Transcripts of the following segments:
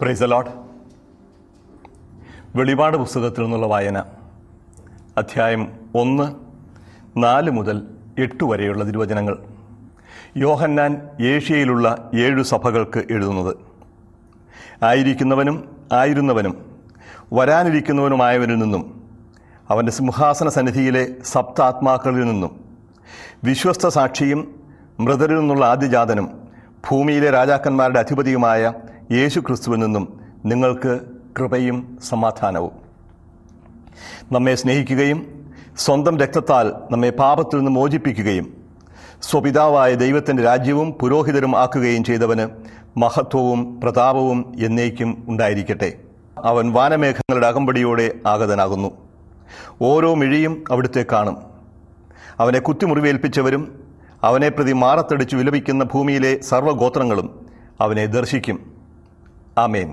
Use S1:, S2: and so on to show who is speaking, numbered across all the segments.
S1: Praise the Lord. വെളിപാട് പുസ്തകത്തിൽ നിന്നുള്ള വായന, അധ്യായം 1, 4 മുതൽ 8 വരെയുള്ള തിരുവചനങ്ങൾ. യോഹന്നാൻ ഏഷ്യയിലുള്ള 7 സഭകൾക്ക് എഴുതുന്നത്. ആയിരിക്കുന്നവനും ആയിരുന്നവനും വരാനിരിക്കുന്നവനുമായവനിൽ നിന്നും, അവൻ്റെ സിംഹാസന സന്നിധിയിലെ സപ്താത്മാക്കളിൽ നിന്നും, വിശ്വസ്ത സാക്ഷിയും മൃതരിൽ നിന്നുള്ള ആദ്യജാതനും ഭൂമിയിലെ രാജാക്കന്മാരുടെ അധിപതിയുമായ യേശു ക്രിസ്തുവിൽ നിന്നും നിങ്ങൾക്ക് കൃപയും സമാധാനവും. നമ്മെ സ്നേഹിക്കുകയും സ്വന്തം രക്തത്താൽ നമ്മെ പാപത്തിൽ നിന്ന് മോചിപ്പിക്കുകയും സ്വപിതാവായ ദൈവത്തിൻ്റെ രാജ്യവും പുരോഹിതരും ആക്കുകയും ചെയ്തവന് മഹത്വവും പ്രതാപവും എന്നേക്കും ഉണ്ടായിരിക്കട്ടെ. അവൻ വാനമേഘങ്ങളുടെ അകമ്പടിയോടെ ആഗതനാകുന്നു. ഓരോ മിഴിയും അവിടുത്തെ കാണും. അവനെ കുത്തിമുറിവേൽപ്പിച്ചവരും അവനെ പ്രതി മാറത്തടിച്ചു വിലപിക്കുന്ന ഭൂമിയിലെ സർവ്വഗോത്രങ്ങളും അവനെ ദർശിക്കും. ആമേൻ.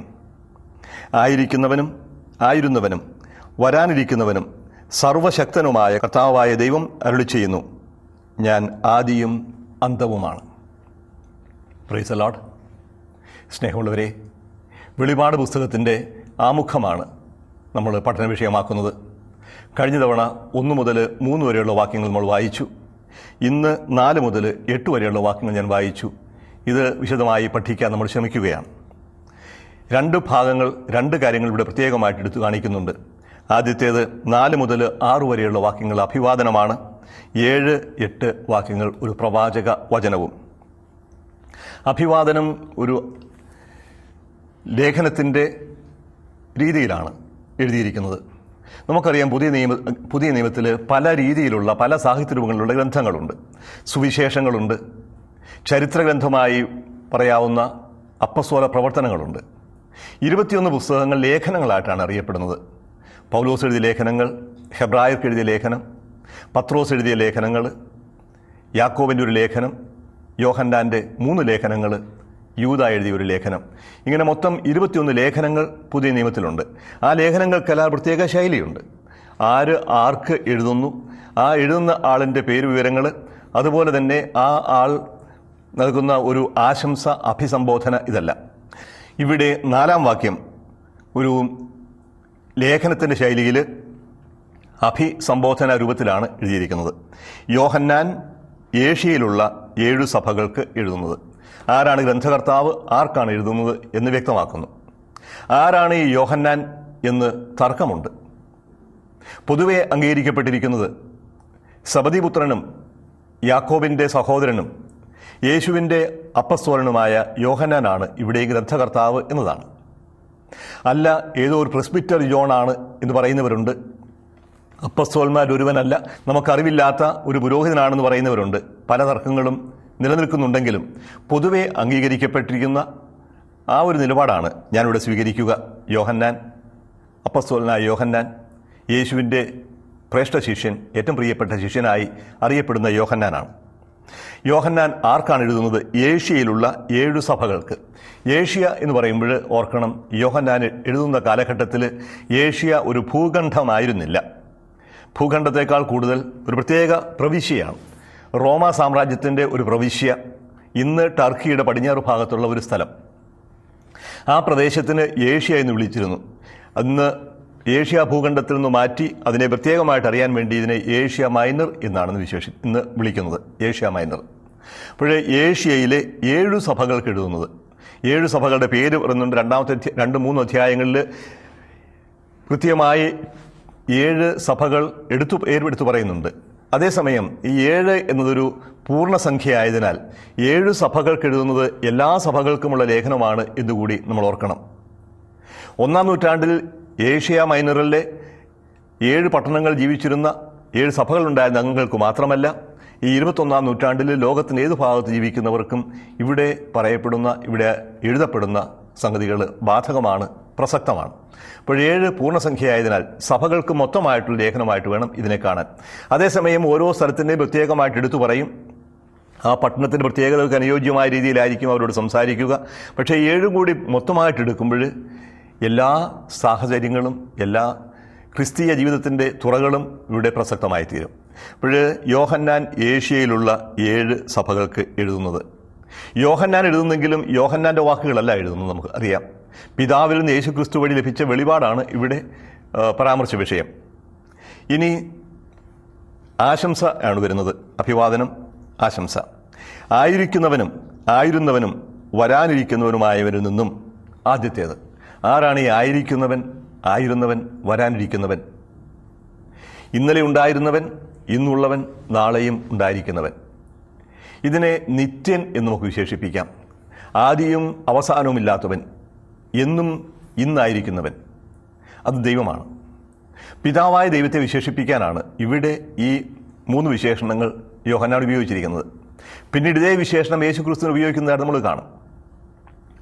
S1: ആയിരിക്കുന്നവനും ആയിരുന്നവനും വരാനിരിക്കുന്നവനും സർവശക്തനുമായ കർത്താവായ ദൈവം അരുളിച്ചെയ്യുന്നു, ഞാൻ ആദിയും അന്തവുമാണ്. Praise the Lord. സ്നേഹമുള്ളവരെ, വെളിപാട് പുസ്തകത്തിൻ്റെ ആമുഖമാണ് നമ്മൾ പഠന വിഷയമാക്കുന്നത്. കഴിഞ്ഞ തവണ 1 മുതൽ 3 വരെയുള്ള വാക്യങ്ങൾ നമ്മൾ വായിച്ചു. ഇന്ന് 4 മുതൽ 8 വരെയുള്ള വാക്യങ്ങൾ ഞാൻ വായിച്ചു. ഇത് വിശദമായി പഠിക്കാൻ നമ്മൾ ശ്രമിക്കുകയാണ്. 2 ഭാഗങ്ങൾ, 2 കാര്യങ്ങൾ ഇവിടെ പ്രത്യേകമായിട്ട് എടുത്തു കാണിക്കുന്നുണ്ട്. ആദ്യത്തേത് 4 മുതൽ 6 വരെയുള്ള വാക്യങ്ങൾ അഭിവാദനമാണ്. 7, 8 വാക്യങ്ങൾ ഒരു പ്രവാചക വചനവും. അഭിവാദനം ഒരു ലേഖനത്തിൻ്റെ രീതിയിലാണ് എഴുതിയിരിക്കുന്നത്. നമുക്കറിയാം, പുതിയ നിയമത്തിൽ പല രീതിയിലുള്ള, പല സാഹിത്യരൂപങ്ങളിലുള്ള ഗ്രന്ഥങ്ങളുണ്ട്. സുവിശേഷങ്ങളുണ്ട്, ചരിത്രഗ്രന്ഥമായി പറയാവുന്ന അപ്പസ്തോല പ്രവർത്തനങ്ങളുണ്ട്. 21 പുസ്തകങ്ങൾ ലേഖനങ്ങളായിട്ടാണ് അറിയപ്പെടുന്നത്. പൗലോസ് എഴുതിയ ലേഖനങ്ങൾ, ഹെബ്രായർക്ക് എഴുതിയ ലേഖനം, പത്രോസ് എഴുതിയ ലേഖനങ്ങൾ, യാക്കോബിൻ്റെ ഒരു ലേഖനം, യോഹന്നാൻ്റെ 3 ലേഖനങ്ങൾ, യൂദാ എഴുതിയ ഒരു ലേഖനം. ഇങ്ങനെ മൊത്തം 21 ലേഖനങ്ങൾ പുതിയ നിയമത്തിലുണ്ട്. ആ ലേഖനങ്ങൾക്കെല്ലാം പ്രത്യേക ശൈലിയുണ്ട്. ആർക്ക് എഴുതുന്നു, ആ എഴുതുന്ന ആളിൻ്റെ പേരുവിവരങ്ങൾ, അതുപോലെ തന്നെ ആ ആൾ നൽകുന്ന ഒരു ആശംസ, അഭിസംബോധന, ഇതല്ല. ഇവിടെ 4-ാം വാക്യം ഒരു ലേഖനത്തിൻ്റെ ശൈലിയിൽ അഭിസംബോധന രൂപത്തിലാണ് എഴുതിയിരിക്കുന്നത്. യോഹന്നാൻ ഏഷ്യയിലുള്ള 7 സഭകൾക്ക് എഴുതുന്നത്. ആരാണ് ഗ്രന്ഥകർത്താവ്, ആർക്കാണ് എഴുതുന്നത് എന്ന് വ്യക്തമാക്കുന്നു. ആരാണ് ഈ യോഹന്നാൻ എന്ന് തർക്കമുണ്ട്. പൊതുവെ അംഗീകരിക്കപ്പെട്ടിരിക്കുന്നത് സബദിപുത്രനും യാക്കോബിൻ്റെ സഹോദരനും യേശുവിൻ്റെ അപ്പസ്തോലനുമായ യോഹന്നാനാണ് ഇവിടെ ഗ്രന്ഥകർത്താവ് എന്നതാണ്. അല്ല, ഏതോ ഒരു പ്രെസ്ബിറ്റർ ജോണാണ് എന്ന് പറയുന്നവരുണ്ട്. അപ്പസ്തോലന്മാരൊരുവനല്ല, നമുക്കറിവില്ലാത്ത ഒരു പുരോഹിതനാണെന്ന് പറയുന്നവരുണ്ട്. പല തർക്കങ്ങളും നിലനിൽക്കുന്നുണ്ടെങ്കിലും പൊതുവെ അംഗീകരിക്കപ്പെട്ടിരിക്കുന്ന ആ ഒരു നിലപാടാണ് ഞാനിവിടെ സ്വീകരിക്കുക. യോഹന്നാൻ, അപ്പസ്തോലനായ യോഹന്നാൻ, യേശുവിൻ്റെ ശ്രേഷ്ഠ ശിഷ്യൻ, ഏറ്റവും പ്രിയപ്പെട്ട ശിഷ്യനായി അറിയപ്പെടുന്ന യോഹന്നാനാണ്. യോഹന്നാൻ ആർക്കാണ് എഴുതുന്നത്? ഏഷ്യയിലുള്ള 7 സഭകൾക്ക്. ഏഷ്യ എന്ന് പറയുമ്പോൾ ഓർക്കണം, യോഹന്നാൻ എഴുതുന്ന കാലഘട്ടത്തിൽ ഏഷ്യ ഒരു ഭൂഖണ്ഡമായിരുന്നില്ല. ഭൂഖണ്ഡത്തേക്കാൾ കൂടുതൽ ഒരു പ്രത്യേക പ്രവിശ്യയാണ്. റോമാ സാമ്രാജ്യത്തിൻ്റെ ഒരു പ്രവിശ്യ, ഇന്ന് ടർക്കിയുടെ പടിഞ്ഞാറ് ഭാഗത്തുള്ള ഒരു സ്ഥലം. ആ പ്രദേശത്തിന് ഏഷ്യ എന്ന് വിളിച്ചിരുന്നു. അന്ന് ഏഷ്യ ഭൂഖണ്ഡത്തിൽ നിന്ന് മാറ്റി അതിനെ പ്രത്യേകമായിട്ട് അറിയാൻ വേണ്ടി ഇതിനെ ഏഷ്യ മൈനർ എന്നാണ് ഇന്ന് വിളിക്കുന്നത്, ഏഷ്യ മൈനർ. അപ്പോൾ ഏഷ്യയിലെ 7 സഭകൾക്ക് എഴുതുന്നത്. 7 സഭകളുടെ പേര് പറയുന്നുണ്ട്. 2-3 അധ്യായങ്ങളിൽ കൃത്യമായി 7 സഭകൾ പേരെടുത്ത് പറയുന്നുണ്ട്. അതേസമയം ഈ 7 എന്നതൊരു പൂർണ്ണസംഖ്യ ആയതിനാൽ 7 സഭകൾക്ക് എഴുതുന്നത് എല്ലാ സഭകൾക്കുമുള്ള ലേഖനമാണ് എന്നുകൂടി നമ്മൾ ഓർക്കണം. 1-ാം നൂറ്റാണ്ടിൽ ഏഷ്യ മൈനറിലെ 7 പട്ടണങ്ങൾ ജീവിച്ചിരുന്ന 7 സഭകളുണ്ടായിരുന്ന അംഗങ്ങൾക്ക് മാത്രമല്ല, ഈ 21-ാം നൂറ്റാണ്ടിൽ ലോകത്തിൻ്റെ ഏത് ഭാഗത്ത് ജീവിക്കുന്നവർക്കും ഇവിടെ പറയപ്പെടുന്ന, ഇവിടെ എഴുതപ്പെടുന്ന സംഗതികൾ ബാധകമാണ്, പ്രസക്തമാണ്. അപ്പോൾ 7 പൂർണ്ണസംഖ്യയായതിനാൽ സഭകൾക്ക് മൊത്തമായിട്ടുള്ള ലേഖനമായിട്ട് വേണം ഇതിനെ കാണാൻ. അതേസമയം ഓരോ സ്ഥലത്തിൻ്റെയും പ്രത്യേകമായിട്ട് എടുത്തു പറയും. ആ പട്ടണത്തിൻ്റെ പ്രത്യേകതകൾക്ക് അനുയോജ്യമായ രീതിയിലായിരിക്കും അവരോട് സംസാരിക്കുക. പക്ഷേ 7 കൂടി മൊത്തമായിട്ട് എടുക്കുമ്പോൾ എല്ലാ സാഹചര്യങ്ങളും, എല്ലാ ക്രിസ്തീയ ജീവിതത്തിൻ്റെ തുറകളും ഇവിടെ പ്രസക്തമായി തീരും. അപ്പോൾ യോഹന്നാൻ ഏഷ്യയിലുള്ള 7 സഭകൾക്ക് എഴുതുന്നത്. യോഹന്നാൻ എഴുതുന്നെങ്കിലും യോഹന്നാൻ്റെ വാക്കുകളല്ല എഴുതുന്നത്, നമുക്ക് അറിയാം. പിതാവിൽ നിന്ന് യേശുക്രിസ്തു വഴി ലഭിച്ച വെളിപാടാണ് ഇവിടെ പരാമർശ വിഷയം. ഇനി ആശംസ ആണ് വരുന്നത്. അഭിവാദനം, ആശംസ. ആയിരിക്കുന്നവനും ആയിരുന്നവനും വരാനിരിക്കുന്നവനുമായവരിൽ നിന്നും ആദ്യത്തേത്. ആരാണ് ഈ ആയിരിക്കുന്നവൻ, ആയിരുന്നവൻ, വരാനിരിക്കുന്നവൻ? ഇന്നലെ ഉണ്ടായിരുന്നവൻ, ഇന്നുള്ളവൻ, നാളെയും ഉണ്ടായിരിക്കുന്നവൻ. ഇതിനെ നിത്യൻ എന്ന് നമുക്ക് വിശേഷിപ്പിക്കാം. ആദിയും അവസാനവുമില്ലാത്തവൻ, എന്നും ഇന്നായിരിക്കുന്നവൻ, അത് ദൈവമാണ്. പിതാവായ ദൈവത്തെ വിശേഷിപ്പിക്കാനാണ് ഇവിടെ ഈ 3 വിശേഷണങ്ങൾ യോഹന്നാൻ ഉപയോഗിച്ചിരിക്കുന്നത്. പിന്നീട് ഇതേ വിശേഷണം യേശുക്രിസ്തുവിന് ഉപയോഗിക്കുന്നതായിട്ട് നമ്മൾ കാണും.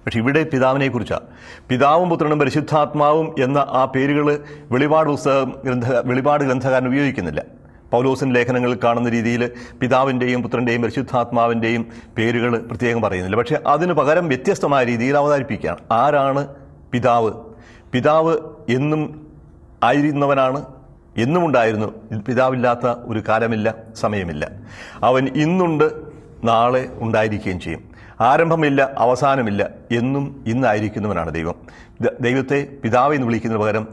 S1: പക്ഷെ ഇവിടെ പിതാവിനെക്കുറിച്ചാണ്. പിതാവും പുത്രനും പരിശുദ്ധാത്മാവും എന്ന ആ പേരുകൾ വെളിപാട് ഗ്രന്ഥകാരൻ ഉപയോഗിക്കുന്നില്ല. പൗലോസിൻ്റെ ലേഖനങ്ങളിൽ കാണുന്ന രീതിയിൽ പിതാവിൻ്റെയും പുത്രൻ്റെയും പരിശുദ്ധാത്മാവിൻ്റെയും പേരുകൾ പ്രത്യേകം പറയുന്നില്ല. പക്ഷേ അതിന് പകരം വ്യത്യസ്തമായ രീതിയിൽ അവതരിപ്പിക്കുകയാണ്. ആരാണ് പിതാവ്? പിതാവ് എന്നും ആയിരുന്നവനാണ്, എന്നും ഉണ്ടായിരുന്നു. പിതാവില്ലാത്ത ഒരു കാലമില്ല, സമയമില്ല. അവൻ ഇന്നുണ്ട്, നാളെ ഉണ്ടായിരിക്കുകയും ചെയ്യും. ആരംഭമില്ല, അവസാനമില്ല, എന്നും ഇന്നായിരിക്കുന്നവനാണ് ദൈവം. ദൈവത്തെ പിതാവ് എന്ന് വിളിക്കുന്നതിന് പകരം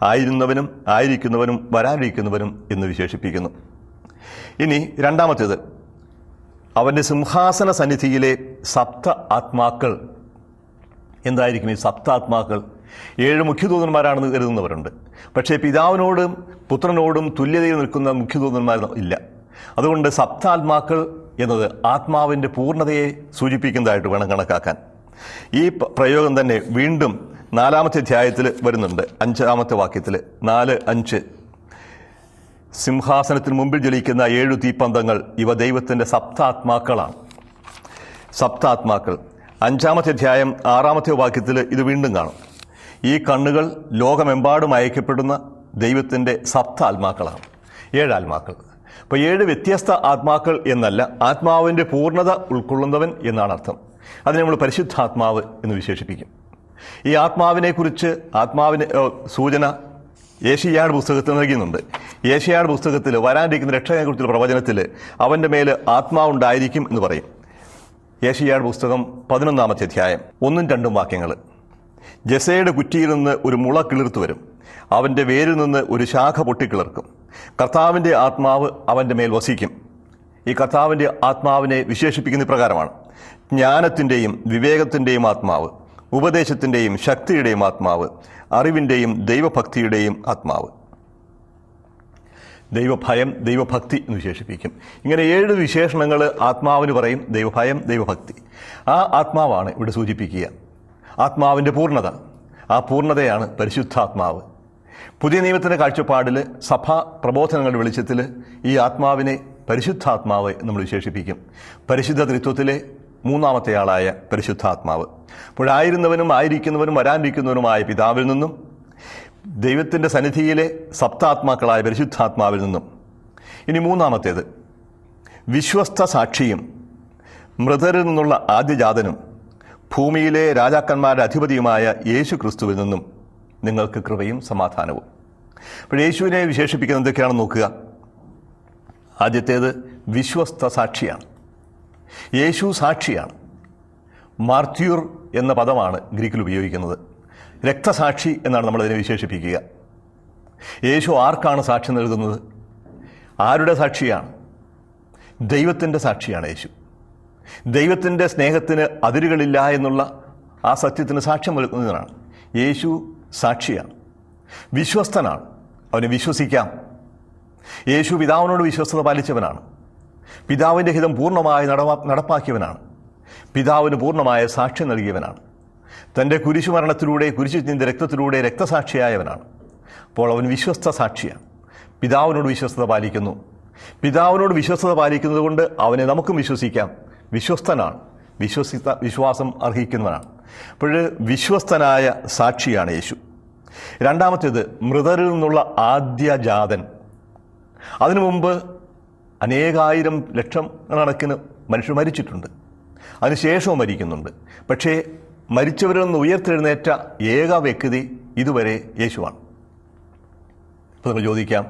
S1: ആയിരുന്നവനും ആയിരിക്കുന്നവനും വരാനിരിക്കുന്നവനും എന്ന് വിശേഷിപ്പിക്കുന്നു. ഇനി രണ്ടാമത്തേത്, അവൻ്റെ സിംഹാസന സന്നിധിയിലെ സപ്ത ആത്മാക്കൾ. എന്തായിരിക്കും ഈ സപ്താത്മാക്കൾ? 7 മുഖ്യദൂതന്മാരാണെന്ന് കരുതുന്നവരുണ്ട്. പക്ഷേ പിതാവിനോടും പുത്രനോടും തുല്യതയിൽ നിൽക്കുന്ന മുഖ്യദൂതന്മാർ ഇല്ല. അതുകൊണ്ട് സപ്താത്മാക്കൾ എന്നത് ആത്മാവിൻ്റെ പൂർണ്ണതയെ സൂചിപ്പിക്കുന്നതായിട്ട് വേണം കണക്കാക്കാൻ. ഈ പ്രയോഗം തന്നെ വീണ്ടും 4-ാമത്തെ അധ്യായത്തിൽ വരുന്നുണ്ട്. 5-ാമത്തെ വാക്യത്തിൽ 4:5 സിംഹാസനത്തിന് മുമ്പിൽ ജ്വലിക്കുന്ന 7 തീപ്പന്തങ്ങൾ, ഇവ ദൈവത്തിൻ്റെ സപ്താത്മാക്കളാണ്. സപ്താത്മാക്കൾ 5-ാമത്തെ അധ്യായം 6-ാമത്തെ വാക്യത്തിൽ ഇത് വീണ്ടും കാണും. ഈ കണ്ണുകൾ ലോകമെമ്പാടും അയക്കപ്പെടുന്ന ദൈവത്തിൻ്റെ സപ്താത്മാക്കളാണ്. 7 ആത്മാക്കൾ. അപ്പോൾ 7 വ്യത്യസ്ത ആത്മാക്കൾ എന്നല്ല, ആത്മാവിൻ്റെ പൂർണ്ണത ഉൾക്കൊള്ളുന്നവൻ എന്നാണ് അർത്ഥം. അതിനെ നമ്മൾ പരിശുദ്ധാത്മാവ് എന്ന് വിശേഷിപ്പിക്കും. ഈ ആത്മാവിനെക്കുറിച്ച് സൂചന യേശയ്യായുടെ പുസ്തകത്തിൽ നൽകുന്നുണ്ട്. യേശയ്യായുടെ പുസ്തകത്തിൽ വരാനിരിക്കുന്ന രക്ഷകനെക്കുറിച്ചുള്ള പ്രവചനത്തിൽ അവൻ്റെ മേൽ ആത്മാവുണ്ടായിരിക്കും എന്ന് പറയും. യേശയ്യായുടെ പുസ്തകം 11-ാമത്തെ അധ്യായം 1-2 വാക്യങ്ങൾ. ജെസയുടെ കുറ്റിയിൽ നിന്ന് ഒരു മുള കിളിർത്തു വരും, അവൻ്റെ വേരിൽ നിന്ന് ഒരു ശാഖ പൊട്ടിക്കിളർക്കും. കർത്താവിൻ്റെ ആത്മാവ് അവൻ്റെ മേൽ വസിക്കും. ഈ കർത്താവിൻ്റെ ആത്മാവിനെ വിശേഷിപ്പിക്കുന്ന പ്രകാരമാണ്: ജ്ഞാനത്തിൻ്റെയും വിവേകത്തിൻ്റെയും ആത്മാവ്, ഉപദേശത്തിൻ്റെയും ശക്തിയുടെയും ആത്മാവ്, അറിവിൻ്റെയും ദൈവഭക്തിയുടെയും ആത്മാവ്. ദൈവഭയം, ദൈവഭക്തി എന്ന് വിശേഷിപ്പിക്കും. ഇങ്ങനെ 7 വിശേഷണങ്ങൾ ആത്മാവിന് പറയും. ദൈവഭയം, ദൈവഭക്തി. ആ ആത്മാവാണ് ഇവിടെ സൂചിപ്പിക്കുക. ആത്മാവിൻ്റെ പൂർണ്ണത, ആ പൂർണ്ണതയാണ് പരിശുദ്ധാത്മാവ്. പുതിയ നിയമത്തിൻ്റെ കാഴ്ചപ്പാടിൽ സഭാ പ്രബോധനങ്ങളുടെ വെളിച്ചത്തിൽ ഈ ആത്മാവിനെ പരിശുദ്ധാത്മാവ് നമ്മൾ വിശേഷിപ്പിക്കും. പരിശുദ്ധ ത്രിത്വത്തിലെ 3-ാമത്തെ ആളായ പരിശുദ്ധാത്മാവ്. അപ്പോഴായിരുന്നവനും ആയിരിക്കുന്നവനും വരാനിരിക്കുന്നവനുമായ പിതാവിൽ നിന്നും ദൈവത്തിൻ്റെ സന്നിധിയിലെ സപ്താത്മാക്കളായ പരിശുദ്ധാത്മാവിൽ നിന്നും. ഇനി 3-ാമത്തേത്, വിശ്വസ്ത സാക്ഷിയും മൃതരിൽ നിന്നുള്ള ആദ്യജാതനും ഭൂമിയിലെ രാജാക്കന്മാരുടെ അധിപതിയുമായ യേശു ക്രിസ്തുവിൽ നിന്നും നിങ്ങൾക്ക് കൃപയും സമാധാനവും. അപ്പോൾ യേശുവിനെ വിശേഷിപ്പിക്കുന്നത് എന്തൊക്കെയാണെന്ന് നോക്കുക. ആദ്യത്തേത് വിശ്വസ്ത സാക്ഷിയാണ്. യേശു സാക്ഷിയാണ്. മാർട്യൂർ എന്ന പദമാണ് ഗ്രീക്കിൽ ഉപയോഗിക്കുന്നത്. രക്തസാക്ഷി എന്നാണ് നമ്മളതിനെ വിശേഷിപ്പിക്കുക. യേശു ആർക്കാണ് സാക്ഷ്യം നൽകുന്നത്? ആരുടെ സാക്ഷിയാണ്? ദൈവത്തിൻ്റെ സാക്ഷിയാണ് യേശു. ദൈവത്തിൻ്റെ സ്നേഹത്തിന് അതിരുകളില്ല എന്നുള്ള ആ സത്യത്തിന് സാക്ഷ്യം നൽകുന്നതിനാണ്. യേശു സാക്ഷിയാണ്, വിശ്വസ്തനാണ്. അവനെ വിശ്വസിക്കാം. യേശു പിതാവിനോട് വിശ്വസ്തത പാലിച്ചവനാണ്. പിതാവിൻ്റെ ഹിതം പൂർണ്ണമായി നടപ്പാക്കിയവനാണ്. പിതാവിന് പൂർണ്ണമായ സാക്ഷ്യം നൽകിയവനാണ്. തൻ്റെ കുരിശുമരണത്തിലൂടെ, കുരിശു ചിന്ത രക്തത്തിലൂടെ രക്തസാക്ഷിയായവനാണ്. അപ്പോൾ അവൻ വിശ്വസ്ത സാക്ഷിയാണ്. പിതാവിനോട് വിശ്വസ്തത പാലിക്കുന്നു. പിതാവിനോട് വിശ്വസ്തത പാലിക്കുന്നത് കൊണ്ട് അവനെ നമുക്കും വിശ്വസിക്കാം. വിശ്വസ്തനാണ്, വിശ്വാസം അർഹിക്കുന്നവനാണ്. അപ്പോൾ വിശ്വസ്തനായ സാക്ഷിയാണ് യേശു. രണ്ടാമത്തേത്, മൃതരിൽ നിന്നുള്ള ആദ്യജാതൻ. അതിനു മുമ്പ് അനേകായിരം ലക്ഷം കണക്കിന് മനുഷ്യർ മരിച്ചിട്ടുണ്ട്, അതിനുശേഷവും മരിക്കുന്നുണ്ട്. പക്ഷേ മരിച്ചവരിൽ നിന്ന് ഉയർത്തെഴുന്നേറ്റ ഏക വ്യക്തി ഇതുവരെ യേശുവാണ്. ഇപ്പോൾ നമ്മൾ ചോദിക്കാം,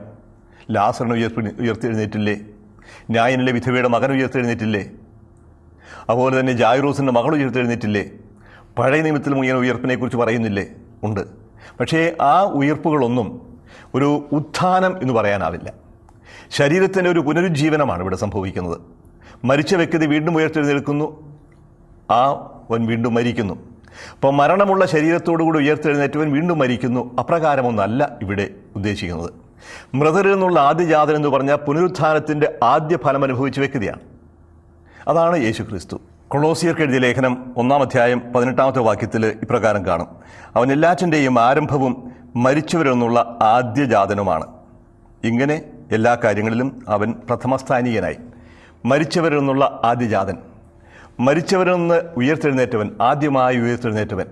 S1: ലാസറിനെ ഉയർത്തെഴുന്നേറ്റില്ലേ? ന്യായനിലെ വിധവയുടെ മകൻ ഉയർത്തെഴുന്നേറ്റില്ലേ? അതുപോലെ തന്നെ ജായിറോസിൻ്റെ മകൾ ഉയർത്തെഴുന്നേറ്റില്ലേ? പഴയ നിയമത്തിലും ഇങ്ങനെ ഉയർപ്പിനെക്കുറിച്ച് പറയുന്നില്ലേ? ഉണ്ട്. പക്ഷേ ആ ഉയർപ്പുകളൊന്നും ഒരു ഉത്ഥാനം എന്ന് പറയാനാവില്ല. ശരീരത്തിൻ്റെ ഒരു പുനരുജ്ജീവനമാണ് ഇവിടെ സംഭവിക്കുന്നത്. മരിച്ച വ്യക്തി വീണ്ടും ഉയർത്തെഴുന്നേൽക്കുന്നു, അവൻ വീണ്ടും മരിക്കുന്നു. അപ്പോൾ മരണമുള്ള ശരീരത്തോടുകൂടി ഉയർത്തെഴുന്നേറ്റവൻ വീണ്ടും മരിക്കുന്നു. അപ്രകാരമൊന്നല്ല ഇവിടെ ഉദ്ദേശിക്കുന്നത്. മൃതരിൽ നിന്നുള്ള ആദ്യജാതൻ എന്ന് പറഞ്ഞാൽ പുനരുത്ഥാനത്തിൻ്റെ ആദ്യ ഫലം അനുഭവിച്ച വ്യക്തിയാണ്. അതാണ് യേശു ക്രിസ്തു. കൊളോസിയർക്ക് എഴുതിയ ലേഖനം 1-ാം അധ്യായം 18-ാമത്തെ വാക്യത്തിൽ ഇപ്രകാരം കാണും: അവൻ എല്ലാറ്റിൻ്റെയും ആരംഭവും മരിച്ചവരിൽ നിന്നുള്ള ആദ്യജാതനുമാണ്. ഇങ്ങനെ എല്ലാ കാര്യങ്ങളിലും അവൻ പ്രഥമസ്ഥാനീയനായി. മരിച്ചവരിൽ നിന്നുള്ള ആദ്യജാതൻ, മരിച്ചവരിൽ നിന്ന് ഉയർത്തെഴുന്നേറ്റവൻ, ആദ്യമായി ഉയർത്തെഴുന്നേറ്റവൻ.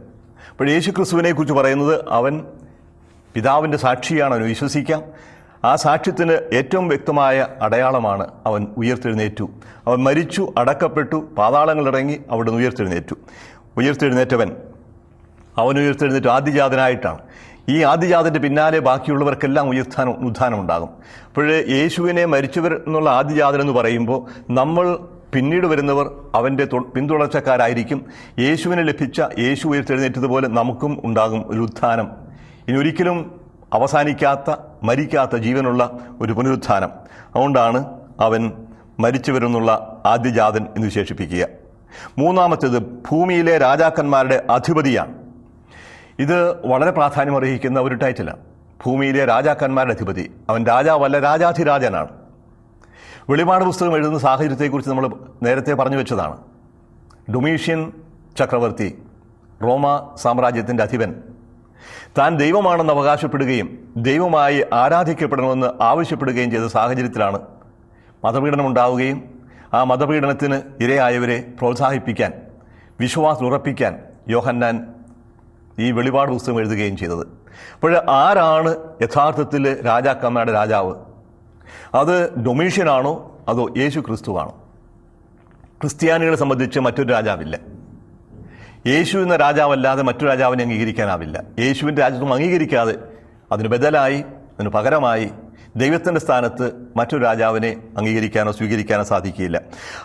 S1: അപ്പോൾ യേശു ക്രിസ്തുവിനെ കുറിച്ച് പറയുന്നത് അവൻ പിതാവിൻ്റെ സാക്ഷിയാണ്, അവൻ വിശ്വസിക്കാം. ആ സാക്ഷ്യത്തിന് ഏറ്റവും വ്യക്തമായ അടയാളമാണ് അവൻ ഉയർത്തെഴുന്നേറ്റു. അവൻ മരിച്ചു, അടക്കപ്പെട്ടു, പാതാളങ്ങളിറങ്ങി, അവിടെ നിന്ന് ഉയർത്തെഴുന്നേറ്റവൻ അവൻ ഉയർത്തെഴുന്നേറ്റു ആദ്യജാതനായിട്ടാണ്. ഈ ആദ്യജാതൻ്റെ പിന്നാലെ ബാക്കിയുള്ളവർക്കെല്ലാം ഉത്ഥാനം ഉണ്ടാകും. അപ്പോൾ യേശുവിനെ മരിച്ചവർ എന്നുള്ള ആദ്യജാതൻ എന്ന് പറയുമ്പോൾ നമ്മൾ പിന്നീട് വരുന്നവർ അവൻ്റെ പിന്തുടർച്ചക്കാരായിരിക്കും. യേശുവിനെ ലഭിച്ച യേശു ഉയർത്തെഴുന്നേറ്റതുപോലെ നമുക്കും ഉണ്ടാകും ഒരു ഉത്ഥാനം. ഇനി ഒരിക്കലും അവസാനിക്കാത്ത, മരിക്കാത്ത ജീവനുള്ള ഒരു പുനരുത്ഥാനം. അതുകൊണ്ടാണ് അവൻ മരിച്ചവരിൽ നിന്നുള്ള ആദ്യജാതൻ എന്ന് വിശേഷിപ്പിക്കുക. മൂന്നാമത്തേത് ഭൂമിയിലെ രാജാക്കന്മാരുടെ അധിപതിയാണ്. ഇത് വളരെ പ്രാധാന്യമർഹിക്കുന്ന ഒരു ടൈറ്റിലാണ്. ഭൂമിയിലെ രാജാക്കന്മാരുടെ അധിപതി. അവൻ രാജാവല്ല, രാജാധിരാജനാണ്. വെളിപാട് പുസ്തകം എഴുതുന്ന സാഹചര്യത്തെക്കുറിച്ച് നമ്മൾ നേരത്തെ പറഞ്ഞു വെച്ചതാണ്. ഡൊമീഷ്യൻ ചക്രവർത്തി, റോമ സാമ്രാജ്യത്തിൻ്റെ അധിപൻ, താൻ ദൈവമാണെന്ന് അവകാശപ്പെടുകയും ദൈവമായി ആരാധിക്കപ്പെടണമെന്ന് ആവശ്യപ്പെടുകയും ചെയ്ത സാഹചര്യത്തിലാണ് മതപീഡനം ഉണ്ടാവുകയും ആ മതപീഡനത്തിന് ഇരയായവരെ പ്രോത്സാഹിപ്പിക്കാൻ, വിശ്വാസം ഉറപ്പിക്കാൻ യോഹന്നാൻ ഈ വെളിപാട് പുസ്തകം എഴുതുകയും ചെയ്തത്. അപ്പോൾ ആരാണ് യഥാർത്ഥത്തിൽ രാജാക്കന്മാരുടെ രാജാവ്? അത് ഡൊമീഷ്യനാണോ അതോ യേശു ക്രിസ്തുവാണോ? ക്രിസ്ത്യാനികളെ സംബന്ധിച്ച് മറ്റൊരു രാജാവില്ല. യേശു എന്ന രാജാവല്ലാതെ മറ്റൊരു രാജാവിനെ അംഗീകരിക്കാനാവില്ല. യേശുവിൻ്റെ രാജ്യത്വം അംഗീകരിക്കാതെ അതിന് ബദലായി, അതിന് പകരമായി ദൈവത്തിൻ്റെ സ്ഥാനത്ത് മറ്റൊരു രാജാവിനെ അംഗീകരിക്കാനോ സ്വീകരിക്കാനോ സാധിക്കുകയില്ല.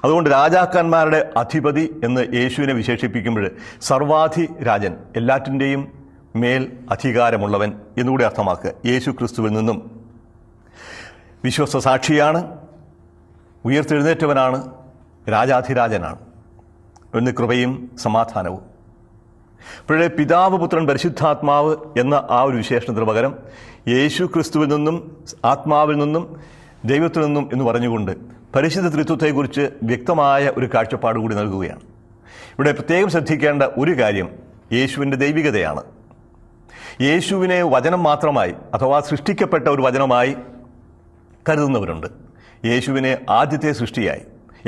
S1: അതുകൊണ്ട് രാജാക്കന്മാരുടെ അധിപതി എന്ന് യേശുവിനെ വിശേഷിപ്പിക്കുമ്പോൾ സർവാധിരാജൻ, എല്ലാറ്റിൻ്റെയും മേൽ അധികാരമുള്ളവൻ എന്നുകൂടി അർത്ഥമാക്കുക. യേശു ക്രിസ്തുവിൽ നിന്നും വിശ്വസ്ത സാക്ഷിയാണ്, ഉയർത്തെഴുന്നേറ്റവനാണ്, രാജാധിരാജനാണ്. എന്ന് കൃപയും സമാധാനവും. അപ്പോഴേ പിതാവ്, പുത്രൻ, പരിശുദ്ധാത്മാവ് എന്ന ആ ഒരു വിശേഷണത്തിന് പകരം യേശു ക്രിസ്തുവിൽ നിന്നും, ആത്മാവിൽ നിന്നും, ദൈവത്തിൽ നിന്നും എന്ന് പറഞ്ഞുകൊണ്ട് പരിശുദ്ധ ത്രിത്വത്തെക്കുറിച്ച് വ്യക്തമായ ഒരു കാഴ്ചപ്പാട് കൂടി നൽകുകയാണ്. ഇവിടെ പ്രത്യേകം ശ്രദ്ധിക്കേണ്ട ഒരു കാര്യം യേശുവിൻ്റെ ദൈവികതയാണ്. യേശുവിനെ വചനം മാത്രമായി അഥവാ സൃഷ്ടിക്കപ്പെട്ട ഒരു വചനമായി കരുതുന്നവരുണ്ട്. യേശുവിനെ ആദ്യത്തെ സൃഷ്ടിയായി,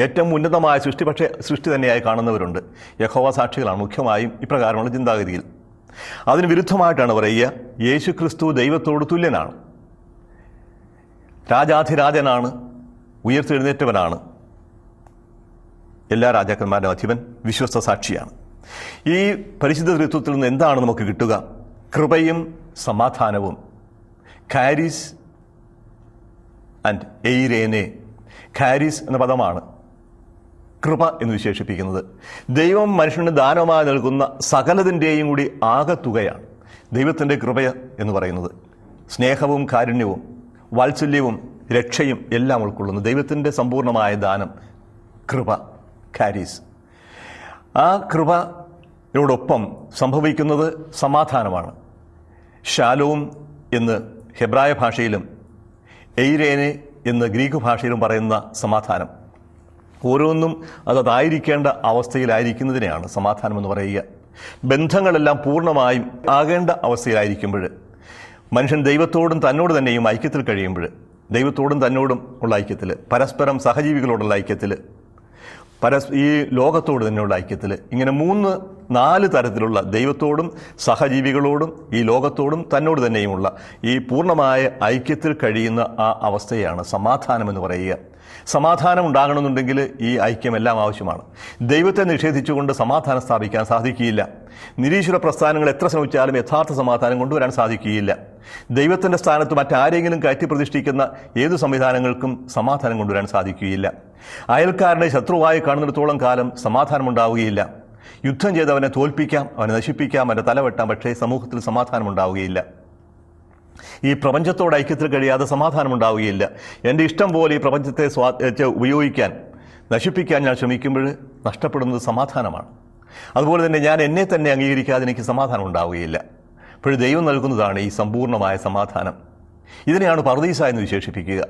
S1: ഏറ്റവും ഉന്നതമായ സൃഷ്ടി, പക്ഷേ സൃഷ്ടി തന്നെയായി കാണുന്നവരുണ്ട്. യഹോവ സാക്ഷികളാണ് മുഖ്യമായും ഇപ്രകാരമുള്ള ചിന്താഗതിയിൽ. അതിന് വിരുദ്ധമായിട്ടാണ് പറയുക, യേശു ക്രിസ്തു ദൈവത്തോട് തുല്യനാണ്, രാജാധിരാജനാണ്, ഉയർത്തെഴുന്നേറ്റവനാണ്, എല്ലാ രാജാക്കന്മാരുടെ അധിപൻ, വിശ്വസ്ത സാക്ഷിയാണ്. ഈ പരിശുദ്ധ ത്രിത്വത്തിൽ നിന്ന് എന്താണ് നമുക്ക് കിട്ടുക? കൃപയും സമാധാനവും. CHARIS and എയ്രേനെ. കാരിസ് എന്ന പദമാണ് കൃപ എന്ന് വിശേഷിപ്പിക്കുന്നത്. ദൈവം മനുഷ്യന് ദാനമായി നൽകുന്ന സകലതിൻ്റെയും കൂടി ആകത്തുകയാണ് ദൈവത്തിൻ്റെ കൃപ എന്ന് പറയുന്നത്. സ്നേഹവും കാരുണ്യവും വാത്സല്യവും രക്ഷയും എല്ലാം ഉൾക്കൊള്ളുന്നു ദൈവത്തിൻ്റെ സമ്പൂർണമായ ദാനം കൃപ, കാരിസ്. ആ കൃപയോടൊപ്പം സംഭവിക്കുന്നത് സമാധാനമാണ്. ഷാലോം എന്ന് ഹെബ്രായ ഭാഷയിലും എയ്രേനെ എന്ന് ഗ്രീക്ക് ഭാഷയിലും പറയുന്ന സമാധാനം. ഓരോന്നും അതായിരിക്കേണ്ട അവസ്ഥയിലായിരിക്കുന്നതിനെയാണ് സമാധാനം എന്ന് പറയുക. ബന്ധങ്ങളെല്ലാം പൂർണ്ണമായും ആകേണ്ട അവസ്ഥയിലായിരിക്കുമ്പോൾ, മനുഷ്യൻ ദൈവത്തോടും തന്നോട് തന്നെയും ഐക്യത്തിൽ കഴിയുമ്പോൾ, ദൈവത്തോടും തന്നോടും ഉള്ള ഐക്യത്തിൽ, പരസ്പരം സഹജീവികളോടുള്ള ഐക്യത്തിൽ, ഈ ലോകത്തോട് തന്നെയുള്ള ഐക്യത്തിൽ, ഇങ്ങനെ 3-4 തരത്തിലുള്ള ദൈവത്തോടും സഹജീവികളോടും ഈ ലോകത്തോടും തന്നോട് തന്നെയുമുള്ള ഈ പൂർണ്ണമായ ഐക്യത്തിൽ കഴിയുന്ന ആ അവസ്ഥയാണ് സമാധാനം എന്ന് പറയുക. സമാധാനം ഉണ്ടാകണമെന്നുണ്ടെങ്കിൽ ഈ ഐക്യമെല്ലാം ആവശ്യമാണ്. ദൈവത്തെ നിഷേധിച്ചുകൊണ്ട് സമാധാനം സ്ഥാപിക്കാൻ സാധിക്കുകയില്ല. നിരീശ്വര പ്രസ്ഥാനങ്ങൾ എത്ര ശ്രമിച്ചാലും യഥാർത്ഥ സമാധാനം കൊണ്ടുവരാൻ സാധിക്കുകയില്ല. ദൈവത്തിൻ്റെ സ്ഥാനത്ത് മറ്റാരെങ്കിലും കയറ്റി പ്രതിഷ്ഠിക്കുന്ന ഏതു സംവിധാനങ്ങൾക്കും സമാധാനം കൊണ്ടുവരാൻ സാധിക്കുകയില്ല. അയൽക്കാരനെ ശത്രുവായി കാണുന്നിടത്തോളം കാലം സമാധാനം ഉണ്ടാവുകയില്ല. യുദ്ധം ചെയ്ത് അവനെ തോൽപ്പിക്കാം, അവനെ നശിപ്പിക്കാം, അവൻ്റെ തല വെട്ടാം, പക്ഷേ സമൂഹത്തിൽ സമാധാനം ഉണ്ടാവുകയില്ല. ഈ പ്രപഞ്ചത്തോട് ഐക്യത്തിൽ കഴിയാതെ സമാധാനം ഉണ്ടാവുകയില്ല. എൻ്റെ ഇഷ്ടം പോലെ ഈ പ്രപഞ്ചത്തെ ഉപയോഗിക്കാൻ, നശിപ്പിക്കാൻ ഞാൻ ശ്രമിക്കുമ്പോൾ നഷ്ടപ്പെടുന്നത് സമാധാനമാണ്. അതുപോലെ തന്നെ ഞാൻ എന്നെ തന്നെ അംഗീകരിക്കാതെ എനിക്ക് സമാധാനം ഉണ്ടാവുകയില്ല. അപ്പോൾ ദൈവം നൽകുന്നതാണ് ഈ സമ്പൂർണ്ണമായ സമാധാനം. ഇതിനെയാണ് പറുദീസ എന്ന് വിശേഷിപ്പിക്കുക.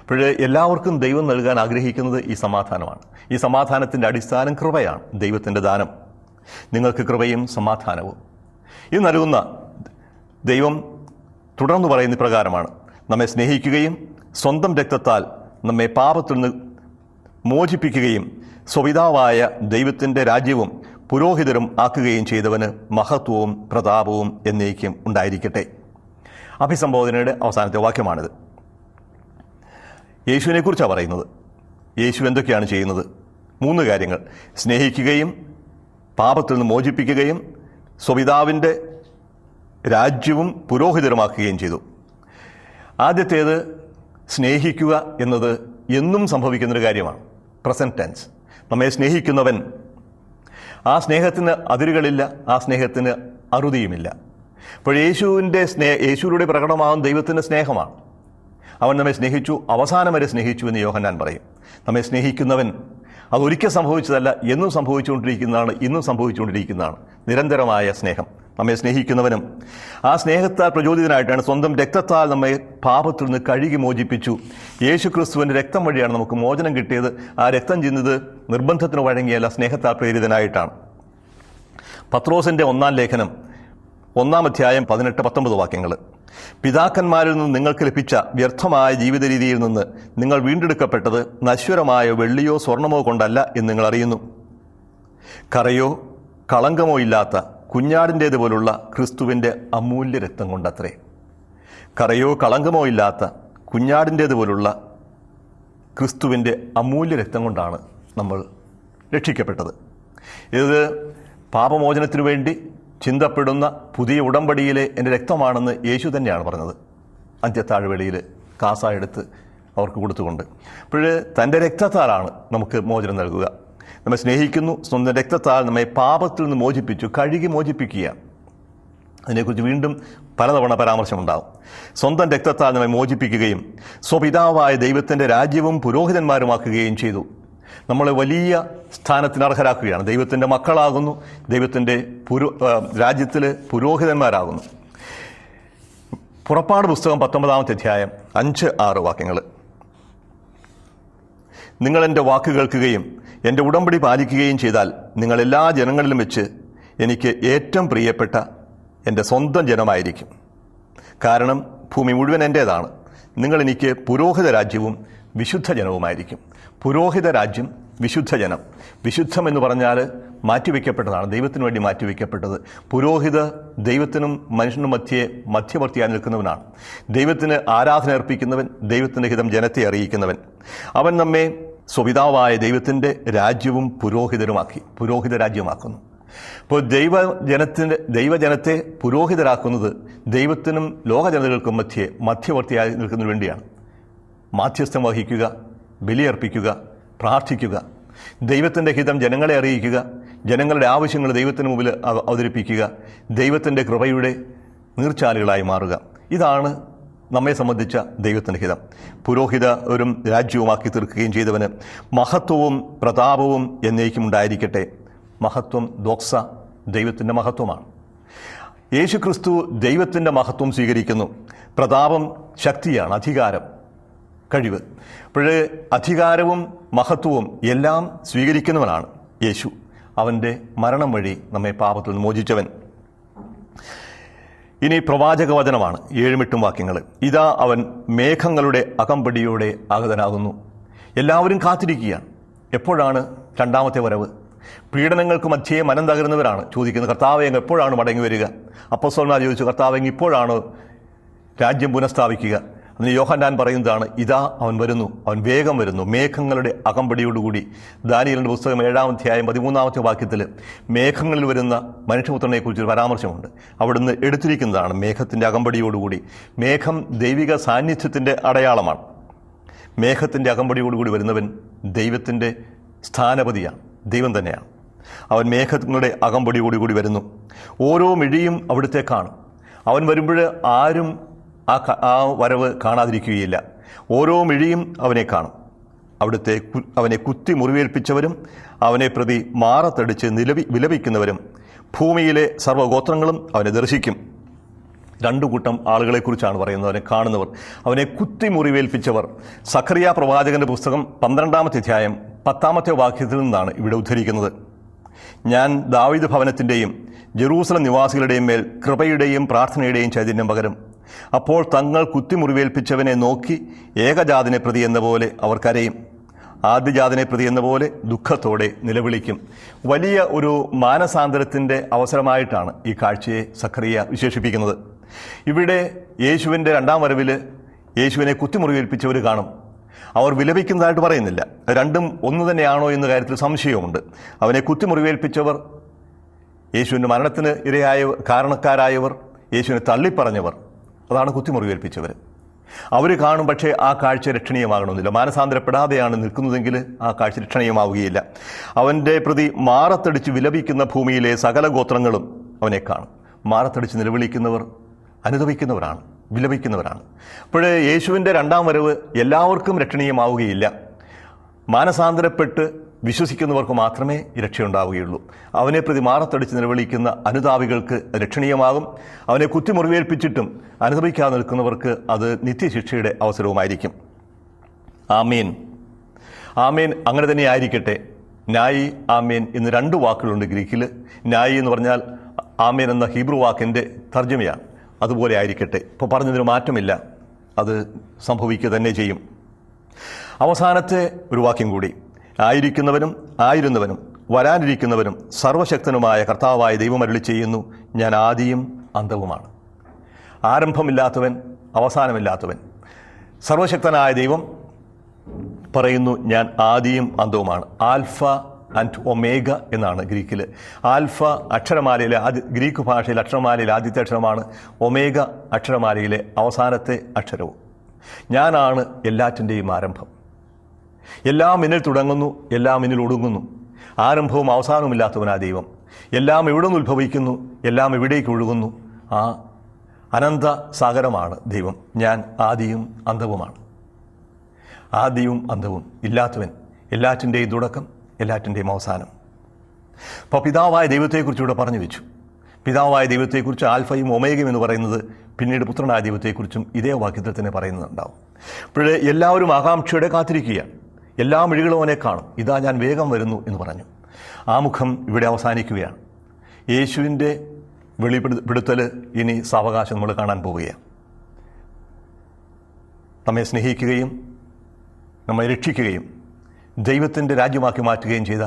S1: അപ്പോൾ എല്ലാവർക്കും ദൈവം നൽകാൻ ആഗ്രഹിക്കുന്നത് ഈ സമാധാനമാണ്. ഈ സമാധാനത്തിൻ്റെ അടിസ്ഥാനം കൃപയാണ്, ദൈവത്തിൻ്റെ ദാനം. നിങ്ങൾക്ക് കൃപയും സമാധാനവും ഇത് നൽകുന്ന ദൈവം തുടർന്ന് പറയുന്ന പ്രകാരമാണ്: നമ്മെ സ്നേഹിക്കുകയും സ്വന്തം രക്തത്താൽ നമ്മെ പാപത്തിൽ നിന്ന് മോചിപ്പിക്കുകയും സ്വപിതാവായ ദൈവത്തിൻ്റെ രാജ്യവും പുരോഹിതരും ആക്കുകയും ചെയ്തവന് മഹത്വവും പ്രതാപവും എന്നേക്കും ഉണ്ടായിരിക്കട്ടെ. അഭിസംബോധനയുടെ അവസാനത്തെ വാക്യമാണിത്. യേശുവിനെക്കുറിച്ചാണ് പറയുന്നത്. യേശു എന്തൊക്കെയാണ് ചെയ്യുന്നത്? 3 കാര്യങ്ങൾ: സ്നേഹിക്കുകയും പാപത്തിൽ നിന്ന് മോചിപ്പിക്കുകയും സ്വപിതാവിൻ്റെ രാജ്യവും പുരോഹിതരുമാക്കുകയും ചെയ്തു. ആദ്യത്തേത് സ്നേഹിക്കുക എന്നത് എന്നും സംഭവിക്കുന്നൊരു കാര്യമാണ്. Present tense. നമ്മെ സ്നേഹിക്കുന്നവൻ, ആ സ്നേഹത്തിന് അതിരുകളില്ല, ആ സ്നേഹത്തിന് അറുതിയുമില്ല. അപ്പോൾ യേശുവിലൂടെ പ്രകടമാകുന്ന ദൈവത്തിൻ്റെ സ്നേഹമാണ്. അവൻ നമ്മെ സ്നേഹിച്ചു, അവസാനം വരെ സ്നേഹിച്ചു എന്ന് യോഹന്നാൻ പറയും. നമ്മെ സ്നേഹിക്കുന്നവൻ അതൊരിക്കൽ സംഭവിച്ചതല്ല, എന്നും സംഭവിച്ചുകൊണ്ടിരിക്കുന്നതാണ്, ഇന്നും സംഭവിച്ചുകൊണ്ടിരിക്കുന്നതാണ്. നിരന്തരമായ സ്നേഹം. നമ്മെ സ്നേഹിക്കുന്നവനും ആ സ്നേഹത്താൽ പ്രചോദിതനായിട്ടാണ് സ്വന്തം രക്തത്താൽ നമ്മെ പാപത്തിൽ നിന്ന് കഴുകി മോചിപ്പിച്ചു. യേശു ക്രിസ്തുവിൻ്റെ രക്തം വഴിയാണ് നമുക്ക് മോചനം കിട്ടിയത്. ആ രക്തം ചെന്നത് നിർബന്ധത്തിന് വഴങ്ങിയല്ല, സ്നേഹത്താൽ പ്രേരിതനായിട്ടാണ്. പത്രോസിൻ്റെ 1-ാം ലേഖനം 1-ാം അധ്യായം 18-19 വാക്യങ്ങൾ: പിതാക്കന്മാരിൽ നിന്ന് നിങ്ങൾക്ക് ലഭിച്ച വ്യർത്ഥമായ ജീവിത രീതിയിൽ നിന്ന് നിങ്ങൾ വീണ്ടെടുക്കപ്പെട്ടത് നശ്വരമായ വെള്ളിയോ സ്വർണമോ കൊണ്ടല്ല എന്ന് നിങ്ങൾ അറിയുന്നു. കറയോ കളങ്കമോ ഇല്ലാത്ത കുഞ്ഞാടിൻ്റേതുപോലുള്ള ക്രിസ്തുവിൻ്റെ അമൂല്യ രക്തം കൊണ്ടത്രേ. കറയോ കളങ്കമോ ഇല്ലാത്ത കുഞ്ഞാടിൻ്റേതുപോലുള്ള ക്രിസ്തുവിൻ്റെ അമൂല്യ രക്തം കൊണ്ടാണ് നമ്മൾ രക്ഷിക്കപ്പെട്ടത്. ഇത് പാപമോചനത്തിനു വേണ്ടി ചിന്തപ്പെടുന്ന പുതിയ ഉടമ്പടിയിലെ എൻ്റെ രക്തമാണെന്ന് യേശു തന്നെയാണ് പറഞ്ഞത്. അന്ത്യത്താഴ്വേളിയിൽ കാസ എടുത്ത് അവർക്ക് കൊടുത്തുകൊണ്ട്. അപ്പോൾ തൻ്റെ രക്തത്താലാണ് നമുക്ക് മോചനം നൽകുക. നമ്മെ സ്നേഹിക്കുന്നു, സ്വന്തം രക്തത്താൽ നമ്മെ പാപത്തിൽ നിന്ന് മോചിപ്പിച്ചു, കഴുകി മോചിപ്പിക്കുക. അതിനെക്കുറിച്ച് വീണ്ടും പലതവണ പരാമർശമുണ്ടാകും. സ്വന്തം രക്തത്താൽ നമ്മെ മോചിപ്പിക്കുകയും സ്വപിതാവായ ദൈവത്തിൻ്റെ രാജ്യവും പുരോഹിതന്മാരുമാക്കുകയും ചെയ്തു. നമ്മളെ വലിയ സ്ഥാനത്തിന് അർഹരാക്കുകയാണ്. ദൈവത്തിൻ്റെ മക്കളാകുന്നു, ദൈവത്തിൻ്റെ രാജ്യത്തിൽ പുരോഹിതന്മാരാകുന്നു. പുറപ്പാട് പുസ്തകം 19-ാമത്തെ അധ്യായം 5-6 വാക്യങ്ങൾ: നിങ്ങൾ എൻ്റെ വാക്ക് കേൾക്കുകയും എൻ്റെ ഉടമ്പടി പാലിക്കുകയും ചെയ്താൽ നിങ്ങൾ എല്ലാ ജനങ്ങളിലും വെച്ച് എനിക്ക് ഏറ്റവും പ്രിയപ്പെട്ട എൻ്റെ സ്വന്തം ജനമായിരിക്കും. കാരണം ഭൂമി മുഴുവൻ എൻ്റേതാണ്. നിങ്ങൾ എനിക്ക് പുരോഹിത രാജ്യവും വിശുദ്ധ ജനവുമായിരിക്കും. പുരോഹിത രാജ്യം, വിശുദ്ധ ജനം. വിശുദ്ധം എന്ന് പറഞ്ഞാൽ മാറ്റിവെക്കപ്പെട്ടതാണ്, ദൈവത്തിന് വേണ്ടി മാറ്റിവെക്കപ്പെട്ടത്. പുരോഹിത ദൈവത്തിനും മനുഷ്യനും മധ്യവർത്തിയായി നിൽക്കുന്നവനാണ്. ദൈവത്തിന് ആരാധന അർപ്പിക്കുന്നവൻ, ദൈവത്തിൻ്റെ ഹിതം ജനത്തെ അറിയിക്കുന്നവൻ. അവൻ നമ്മെ സ്വപിതാവായ ദൈവത്തിൻ്റെ രാജ്യവും പുരോഹിത രാജ്യമാക്കുന്നു. അപ്പോൾ ദൈവജനത്തെ പുരോഹിതരാക്കുന്നത് ദൈവത്തിനും ലോകജനതകൾക്കും മധ്യവർത്തിയായി നിൽക്കുന്നതിന് വേണ്ടിയാണ്. മാധ്യസ്ഥം വഹിക്കുക, ബലിയർപ്പിക്കുക, പ്രാർത്ഥിക്കുക, ദൈവത്തിൻ്റെ ഹിതം ജനങ്ങളെ അറിയിക്കുക, ജനങ്ങളുടെ ആവശ്യങ്ങൾ ദൈവത്തിന് മുമ്പിൽ അവതരിപ്പിക്കുക, ദൈവത്തിൻ്റെ കൃപയുടെ നീർച്ചാലുകളായി മാറുക. ഇതാണ് നമ്മെ സംബന്ധിച്ച ദൈവത്തിൻ്റെ ഹിതം. പുരോഹിതരും രാജ്യവുമാക്കി തീർക്കുകയും ചെയ്തവന് മഹത്വവും പ്രതാപവും എന്നേക്കും ഉണ്ടായിരിക്കട്ടെ. മഹത്വം ദോക്സ, ദൈവത്തിൻ്റെ മഹത്വമാണ്. യേശു ക്രിസ്തു ദൈവത്തിൻ്റെ മഹത്വം സ്വീകരിക്കുന്നു. പ്രതാപം ശക്തിയാണ്, അധികാരം, കഴിവ്. അപ്പോൾ അധികാരവും മഹത്വവും എല്ലാം സ്വീകരിക്കുന്നവനാണ് യേശു. അവൻ്റെ മരണം വഴി നമ്മെ പാപത്തിൽ നിന്ന് മോചിച്ചവൻ. ഇനി പ്രവാചക വചനമാണ്, 7-8 വാക്യങ്ങൾ. ഇതാ അവൻ മേഘങ്ങളുടെ അകമ്പടിയോടെ ആഗതനാകുന്നു. എല്ലാവരും കാത്തിരിക്കുകയാണ്. എപ്പോഴാണ് രണ്ടാമത്തെ വരവ്? പീഡനങ്ങൾക്ക് മധ്യേ മനം തകരുന്നവരാണ് ചോദിക്കുന്നത്, കർത്താവേ അങ്ങ് എപ്പോഴാണ് മടങ്ങി വരിക? അപ്പോസ്തലന്മാർ ചോദിച്ചു, കർത്താവേ അങ്ങ് ഇപ്പോഴാണ് രാജ്യം പുനഃസ്ഥാപിക്കുക? അതിന് യോഹന്നാൻ പറയുന്നതാണ്, ഇതാ അവൻ വരുന്നു, അവൻ വേഗം വരുന്നു, മേഘങ്ങളുടെ അകമ്പടിയോടുകൂടി. ദാനിയേലിൻ്റെ പുസ്തകം 7-ാം അധ്യായം 13-ാമത്തെ വാക്യത്തിൽ മേഘങ്ങളിൽ വരുന്ന മനുഷ്യപുത്രനെക്കുറിച്ചൊരു പരാമർശമുണ്ട്. അവിടുന്ന് എടുത്തിരിക്കുന്നതാണ് മേഘത്തിൻ്റെ അകമ്പടിയോടുകൂടി. മേഘം ദൈവിക സാന്നിധ്യത്തിൻ്റെ അടയാളമാണ്. മേഘത്തിൻ്റെ അകമ്പടിയോടുകൂടി വരുന്നവൻ ദൈവത്തിൻ്റെ സ്ഥാനപതിയാണ്, ദൈവം തന്നെയാണ്. അവൻ മേഘങ്ങളുടെ അകമ്പടി കൂടി വരുന്നു. ഓരോ മിഴിയും അവിടുത്തെ കാണും. അവൻ വരുമ്പോൾ ആരും ആ വരവ് കാണാതിരിക്കുകയില്ല. ഓരോ മിഴിയും അവനെ കാണും. അവനെ കുത്തി മുറിവേൽപ്പിച്ചവരും അവനെ പ്രതി മാറത്തടിച്ച് വിലപിക്കുന്നവരും ഭൂമിയിലെ സർവ്വഗോത്രങ്ങളും അവനെ ദർശിക്കും. രണ്ടു കൂട്ടം ആളുകളെക്കുറിച്ചാണ് പറയുന്നത്. അവനെ കാണുന്നവർ, അവനെ കുത്തി മുറിവേൽപ്പിച്ചവർ. സഖറിയ പ്രവാചകന്റെ പുസ്തകം 12-ാമത്തെ അധ്യായം 10-ാമത്തെ വാക്യത്തിൽ നിന്നാണ് ഇവിടെ ഉദ്ധരിക്കുന്നത്. ഞാൻ ദാവീദ് ഭവനത്തിൻ്റെയും ജെറൂസലം നിവാസികളുടെയും മേൽ കൃപയുടെയും പ്രാർത്ഥനയുടെയും ചൈതന്യം പകരും. അപ്പോൾ തങ്ങൾ കുത്തി മുറിവേൽപ്പിച്ചവനെ നോക്കി ഏകജാതനെ പ്രതി എന്ന പോലെ അവർ കരയും, ആദ്യജാതനെ പ്രതി എന്ന പോലെ ദുഃഖത്തോടെ നിലവിളിക്കും. വലിയ ഒരു മാനസാന്തരത്തിൻ്റെ അവസരമായിട്ടാണ് ഈ കാഴ്ചയെ സഖറിയ വിശേഷിപ്പിക്കുന്നത്. ഇവിടെ യേശുവിൻ്റെ രണ്ടാം വരവിൽ യേശുവിനെ കുത്തിമുറിവേൽപ്പിച്ചവർ കാണും. അവർ വിലപിക്കുന്നതായിട്ട് പറയുന്നില്ല. രണ്ടും ഒന്ന് തന്നെയാണോ എന്ന കാര്യത്തിൽ സംശയമുണ്ട്. അവനെ കുത്തിമുറിവേൽപ്പിച്ചവർ, യേശുവിൻ്റെ മരണത്തിന് കാരണക്കാരായവർ, യേശുവിനെ തള്ളിപ്പറഞ്ഞവർ, അതാണ് കുത്തിമുറിവേൽപ്പിച്ചവർ. അവർ കാണും. പക്ഷേ ആ കാഴ്ച രക്ഷണീയമാകണമെന്നില്ല. മാനസാന്തരപ്പെടാതെയാണ് നിൽക്കുന്നതെങ്കിൽ ആ കാഴ്ച രക്ഷണീയമാവുകയില്ല. അവൻ്റെ പ്രതി മാറത്തടിച്ച് വിലപിക്കുന്ന ഭൂമിയിലെ സകല ഗോത്രങ്ങളും അവനെ കാണും. മാറത്തടിച്ച് നിലവിളിക്കുന്നവർ അനുദപിക്കുന്നവരാണ്, വിലപിക്കുന്നവരാണ്. അപ്പോൾ യേശുവിൻ്റെ രണ്ടാം വരവ് എല്ലാവർക്കും രക്ഷണീയമാവുകയില്ല. മാനസാന്തരപ്പെട്ട് വിശ്വസിക്കുന്നവർക്ക് മാത്രമേ രക്ഷയുണ്ടാവുകയുള്ളൂ. അവനെ പ്രതി മാറത്തടിച്ച് നിലവിളിക്കുന്ന അനുതാപികൾക്ക് രക്ഷണീയമാകും. അവനെ കുത്തിമുറിവേൽപ്പിച്ചിട്ടും അനുദപിക്കാതെ നിൽക്കുന്നവർക്ക് അത് നിത്യശിക്ഷയുടെ അവസരവുമായിരിക്കും. ആമേൻ, ആമേൻ. അങ്ങനെ തന്നെ ആയിരിക്കട്ടെ. നായി, ആമേൻ എന്ന് രണ്ട് വാക്കുകളുണ്ട് ഗ്രീക്കിൽ. നായി എന്ന് പറഞ്ഞാൽ ആമേൻ എന്ന ഹീബ്രു വാക്കിൻ്റെ തർജ്ജമയാണ്. അതുപോലെ ആയിരിക്കട്ടെ. ഇപ്പോൾ പറഞ്ഞതിന് മാറ്റമില്ല, അത് സംഭവിക്കുക തന്നെ ചെയ്യും. അവസാനത്തെ ഒരു വാക്യം കൂടി. ആയിരിക്കുന്നവനും ആയിരുന്നവനും വരാനിരിക്കുന്നവനും സർവശക്തനുമായ കർത്താവായ ദൈവം അരുളി ചെയ്യുന്നു, ഞാൻ ആദിയും അന്തവുമാണ്. ആരംഭമില്ലാത്തവൻ, അവസാനമില്ലാത്തവൻ. സർവശക്തനായ ദൈവം പറയുന്നു, ഞാൻ ആദിയും അന്തവുമാണ്. ആൽഫ ആൻഡ് ഒമേഗ എന്നാണ് ഗ്രീക്കിൽ. ആൽഫ അക്ഷരമാലയിലെ ഗ്രീക്ക് ഭാഷയിലെ അക്ഷരമാലയിലെ ആദ്യത്തെ അക്ഷരമാണ്. ഒമേഗ അക്ഷരമാലയിലെ അവസാനത്തെ അക്ഷരവും. ഞാനാണ് എല്ലാറ്റിൻ്റെയും ആരംഭം. എല്ലാം എന്നിൽ തുടങ്ങുന്നു, എല്ലാം എന്നിൽ ഒടുങ്ങുന്നു. ആരംഭവും അവസാനവുമില്ലാത്തവനാ ദൈവം. എല്ലാം എവിടെ നിന്ന് ഉത്ഭവിക്കുന്നു, എല്ലാം എവിടേക്ക് ഒഴുകുന്നു. ആ അനന്ത സാഗരമാണ് ദൈവം. ഞാൻ ആദിയും അന്തവുമാണ്. ആദിയും അന്തവും ഇല്ലാത്തവൻ, എല്ലാറ്റിൻ്റെയും തുടക്കം, എല്ലാറ്റിൻ്റെയും അവസാനം. അപ്പോൾ പിതാവായ ദൈവത്തെക്കുറിച്ചുകൂടെ പറഞ്ഞു വെച്ചു. പിതാവായ ദൈവത്തെക്കുറിച്ച് ആൽഫയും ഒമേഗയും എന്ന് പറയുന്നത് പിന്നീട് പുത്രനായ ദൈവത്തെക്കുറിച്ചും ഇതേ വാക്യത്തിൽ തന്നെ പറയുന്നുണ്ടാവും. അപ്പോഴേ എല്ലാവരും ആകാംക്ഷയോടെ കാത്തിരിക്കുകയാണ്. എല്ലാ മിഴികളും അവനെ കാണും. ഇതാ ഞാൻ വേഗം വരുന്നു എന്ന് പറഞ്ഞു. ആ മുഖം ഇവിടെ അവസാനിക്കുകയാണ്. യേശുവിൻ്റെ വെളിപ്പെടുത്തൽ ഇനി സാവകാശം നമ്മൾ കാണാൻ പോവുകയാണ്. നമ്മെ സ്നേഹിക്കുകയും നമ്മെ രക്ഷിക്കുകയും ദൈവത്തിൻ്റെ രാജ്യമാക്കി മാറ്റുകയും ചെയ്ത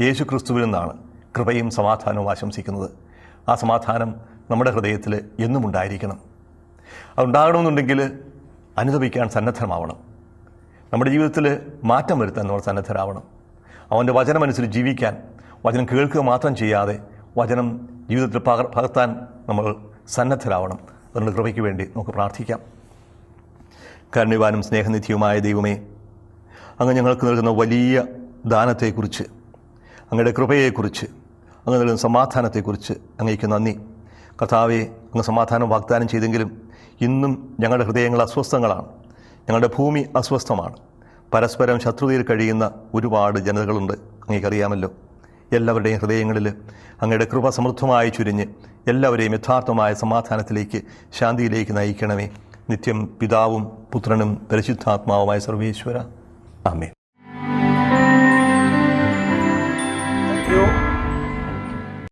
S1: യേശു ക്രിസ്തുവിൽ നിന്നാണ് കൃപയും സമാധാനവും ആശംസിക്കുന്നത്. ആ സമാധാനം നമ്മുടെ ഹൃദയത്തിൽ എന്നും ഉണ്ടായിരിക്കണം. അതുണ്ടാകണമെന്നുണ്ടെങ്കിൽ അനുദപിക്കാൻ സന്നദ്ധമാവണം. നമ്മുടെ ജീവിതത്തിൽ മാറ്റം വരുത്താൻ നമ്മൾ സന്നദ്ധരാവണം. അവൻ്റെ വചനമനുസരിച്ച് ജീവിക്കാൻ, വചനം കേൾക്കുക മാത്രം ചെയ്യാതെ വചനം ജീവിതത്തിൽ പകർത്താൻ നമ്മൾ സന്നദ്ധരാവണം. അതിനുള്ള കൃപയ്ക്ക് വേണ്ടി നമുക്ക് പ്രാർത്ഥിക്കാം. കാരുണ്യവാനും സ്നേഹനിധിയുമായ ദൈവമേ, അങ്ങ് ഞങ്ങൾക്ക് നൽകുന്ന വലിയ ദാനത്തെക്കുറിച്ച്, അങ്ങയുടെ കൃപയെക്കുറിച്ച്, അങ്ങ് നൽകുന്ന സമാധാനത്തെക്കുറിച്ച് അങ്ങേക്ക് നന്ദി. കർത്താവേ, അങ്ങ് സമാധാനം വാഗ്ദാനം ചെയ്തെങ്കിലും ഇന്നും ഞങ്ങളുടെ ഹൃദയങ്ങൾ അസ്വസ്ഥങ്ങളാണ്. ഞങ്ങളുടെ ഭൂമി അസ്വസ്ഥമാണ്. പരസ്പരം ശത്രുതയിൽ കഴിയുന്ന ഒരുപാട് ജനതകളുണ്ട്. അങ്ങേക്കറിയാമല്ലോ. എല്ലാവരുടെയും ഹൃദയങ്ങളിൽ അങ്ങയുടെ കൃപ സമൃദ്ധമായി ചുരിഞ്ഞ് എല്ലാവരെയും യഥാർത്ഥമായ സമാധാനത്തിലേക്ക്, ശാന്തിയിലേക്ക് നയിക്കണമേ. നിത്യം പിതാവും പുത്രനും പരിശുദ്ധാത്മാവുമായ സർവേശ്വര. ആമേൻ.